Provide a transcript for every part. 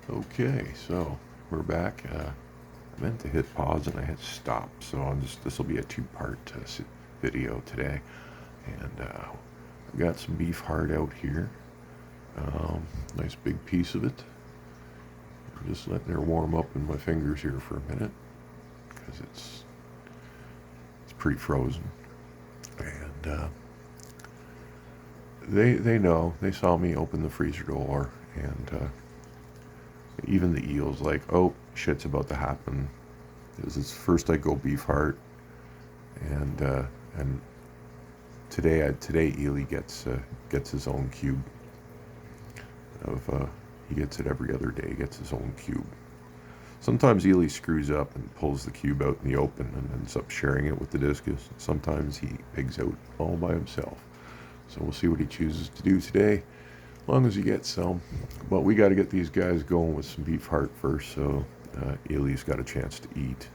Okay, so we're back. I meant to hit pause and I hit stop, so this will be a two-part video today. And I've got some beef heart out here. Nice big piece of it. I'm just letting her warm up in my fingers here for a minute because it's pretty frozen. And they know, they saw me open the freezer door, and even the eel's like, oh, shit's about to happen. Because it's first I go beef heart, and today Ely gets his own cube of he gets it every other day. He gets his own cube. Sometimes Ely screws up and pulls the cube out in the open and ends up sharing it with the discus. Sometimes he pigs out all by himself. So we'll see what he chooses to do today, as long as he gets some. But we got to get these guys going with some beef heart first, so Ely's got a chance to eat.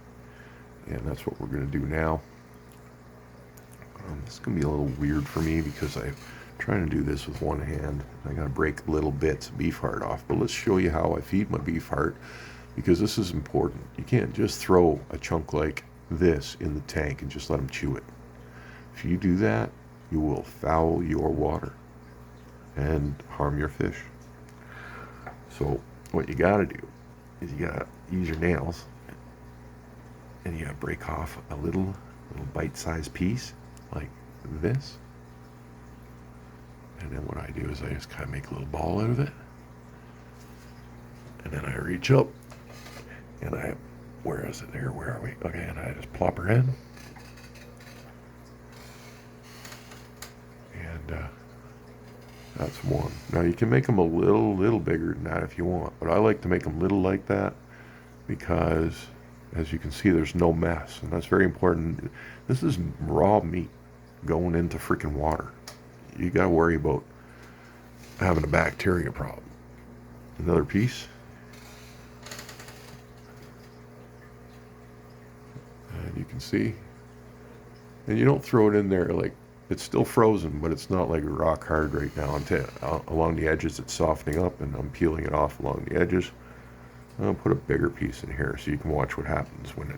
And that's what we're going to do now. This is going to be a little weird for me because I'm trying to do this with one hand. I got to break little bits of beef heart off. But let's show you how I feed my beef heart, because this is important. You can't just throw a chunk like this in the tank and just let them chew it. If you do that, you will foul your water and harm your fish. So what you got to do is you got to use your nails and you got to break off a little bite-sized piece like this. And then what I do is I just kind of make a little ball out of it. And then I reach up and where is it there? Where are we? Okay, and I just plop her in. And that's one. Now you can make them a little bigger than that if you want, but I like to make them little like that because, as you can see, there's no mess, and that's very important. This is raw meat going into freaking water. You got to worry about having a bacteria problem. Another piece. And you can see. And you don't throw it in there like it's still frozen, but it's not like rock hard right now. Along the edges, it's softening up, and I'm peeling it off along the edges. I'll put a bigger piece in here so you can watch what happens what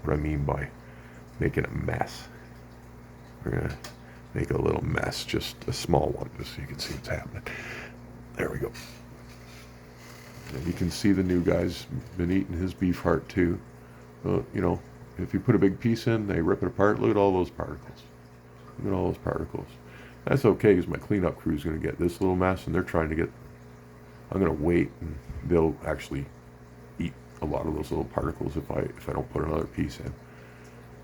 I mean by making a mess. We're going to make a little mess, just a small one, just so you can see what's happening. There we go. And you can see the new guy's been eating his beef heart too. If you put a big piece in, they rip it apart. Look at all those particles. Look at all those particles. That's okay, because my cleanup crew is going to get this little mess, and they're trying to get. I'm going to wait, and they'll actually eat a lot of those little particles if I don't put another piece in.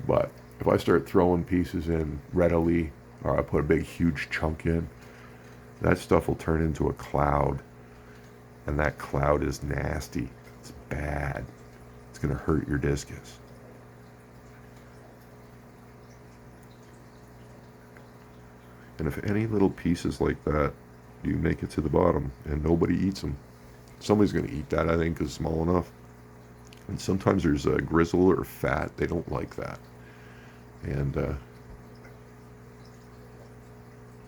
But if I start throwing pieces in readily, or I put a big huge chunk in, that stuff will turn into a cloud, and that cloud is nasty. It's bad. It's going to hurt your discus. And if any little pieces like that do make it to the bottom and nobody eats them, somebody's going to eat that, I think, is small enough. And sometimes there's a grizzle or fat. They don't like that. And you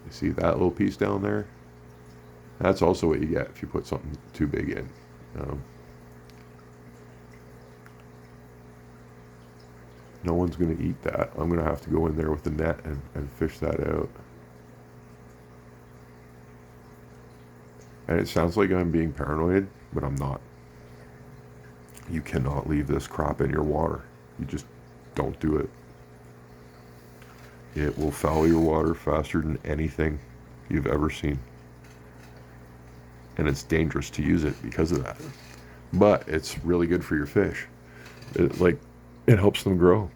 see that little piece down there? That's also what you get if you put something too big in. No one's going to eat that. I'm going to have to go in there with the net and fish that out. And it sounds like I'm being paranoid, but I'm not. You cannot leave this crop in your water. You just don't do it. It will foul your water faster than anything you've ever seen. And it's dangerous to use it because of that. But it's really good for your fish. It helps them grow.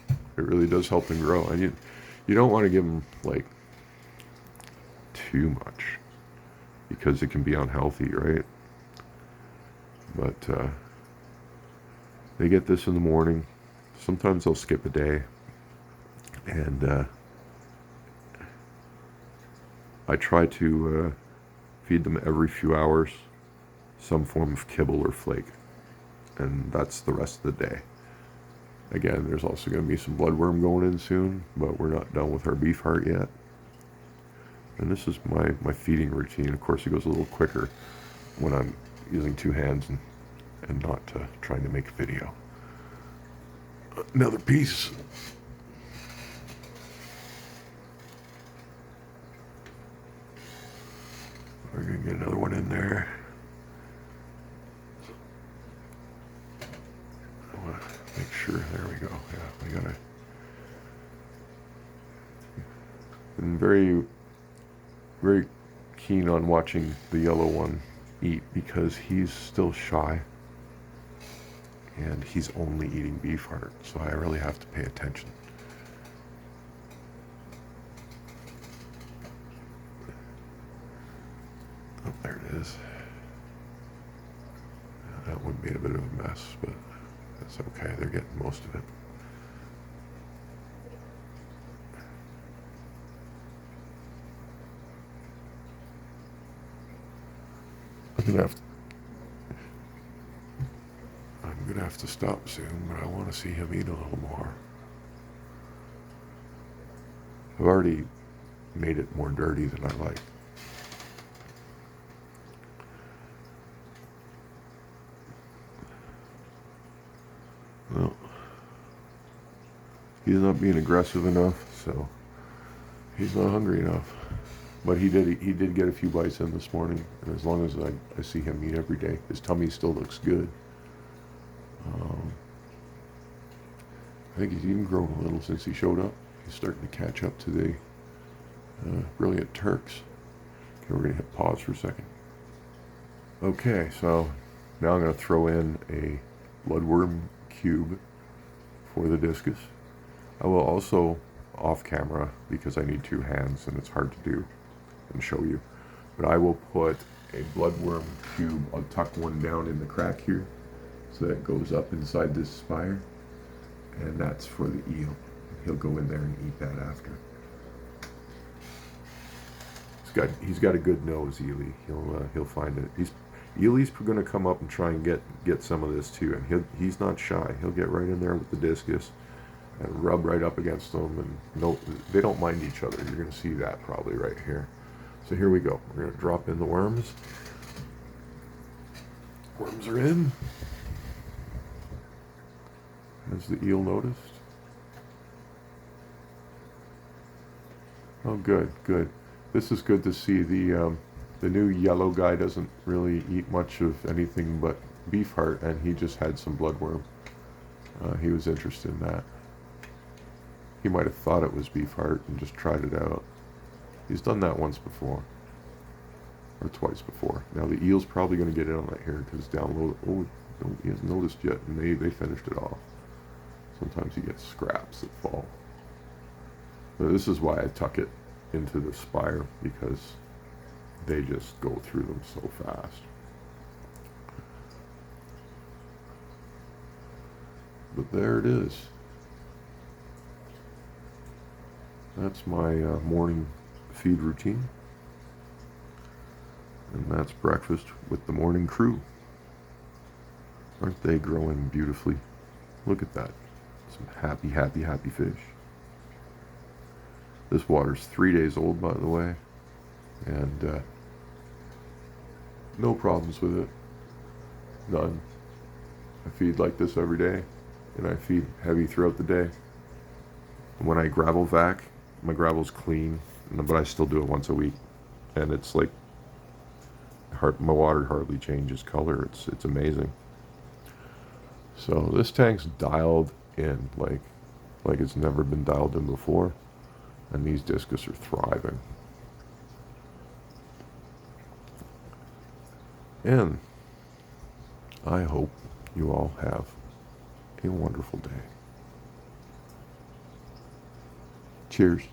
It really does help them grow. And you don't want to give them too much, because it can be unhealthy, right? But they get this in the morning. Sometimes they'll skip a day. And I try to feed them every few hours some form of kibble or flake. And that's the rest of the day. Again, there's also going to be some bloodworm going in soon, but we're not done with our beef heart yet. And this is my feeding routine. Of course, it goes a little quicker when I'm using two hands and and not trying to make a video. Another piece. We're gonna get another one in there. I want to make sure. There we go. Yeah, we gotta. Been very, very keen on watching the yellow one eat because he's still shy and he's only eating beef heart, so I really have to pay attention. Oh, there it is. That one made a bit of a mess, but that's okay. They're getting most of it. I'm gonna have to stop soon, but I want to see him eat a little more. I've already made it more dirty than I like. Well, he's not being aggressive enough, so he's not hungry enough. But he did get a few bites in this morning, and as long as I see him eat every day, his tummy still looks good. I think he's even grown a little since he showed up. He's starting to catch up to the Brilliant Turks. Okay, we're going to hit pause for a second. Okay, so now I'm going to throw in a bloodworm cube for the discus. I will also, off camera, because I need two hands and it's hard to do and show you, but I will put a bloodworm cube, I'll tuck one down in the crack here so that it goes up inside this spire, and that's for the eel. He'll go in there and eat that after. He's got a good nose, Ely. He'll find it. Ely's going to come up and try and get some of this too, and he's not shy. He'll get right in there with the discus and rub right up against them, and no, they don't mind each other. You're going to see that probably right here. So here we go. We're going to drop in the worms. Worms are in. Has the eel noticed? Oh, good, good. This is good to see. The new yellow guy doesn't really eat much of anything but beef heart, and he just had some bloodworm. He was interested in that. He might have thought it was beef heart and just tried it out. He's done that once before, or twice before. Now the eel's probably going to get in on that here because it's down low. Oh, no, he hasn't noticed yet, and they finished it off. Sometimes he gets scraps that fall. So this is why I tuck it into the spire, because they just go through them so fast. But there it is. That's my morning feed routine. And that's breakfast with the morning crew. Aren't they growing beautifully? Look at that. Some happy, happy, happy fish. This water's 3 days old, by the way. And no problems with it. None. I feed like this every day. And I feed heavy throughout the day. And when I gravel vac, my gravel's clean, but I still do it once a week. And it's like, my water hardly changes color. It's amazing. So this tank's dialed in like it's never been dialed in before. And these discus are thriving. And I hope you all have a wonderful day. Cheers.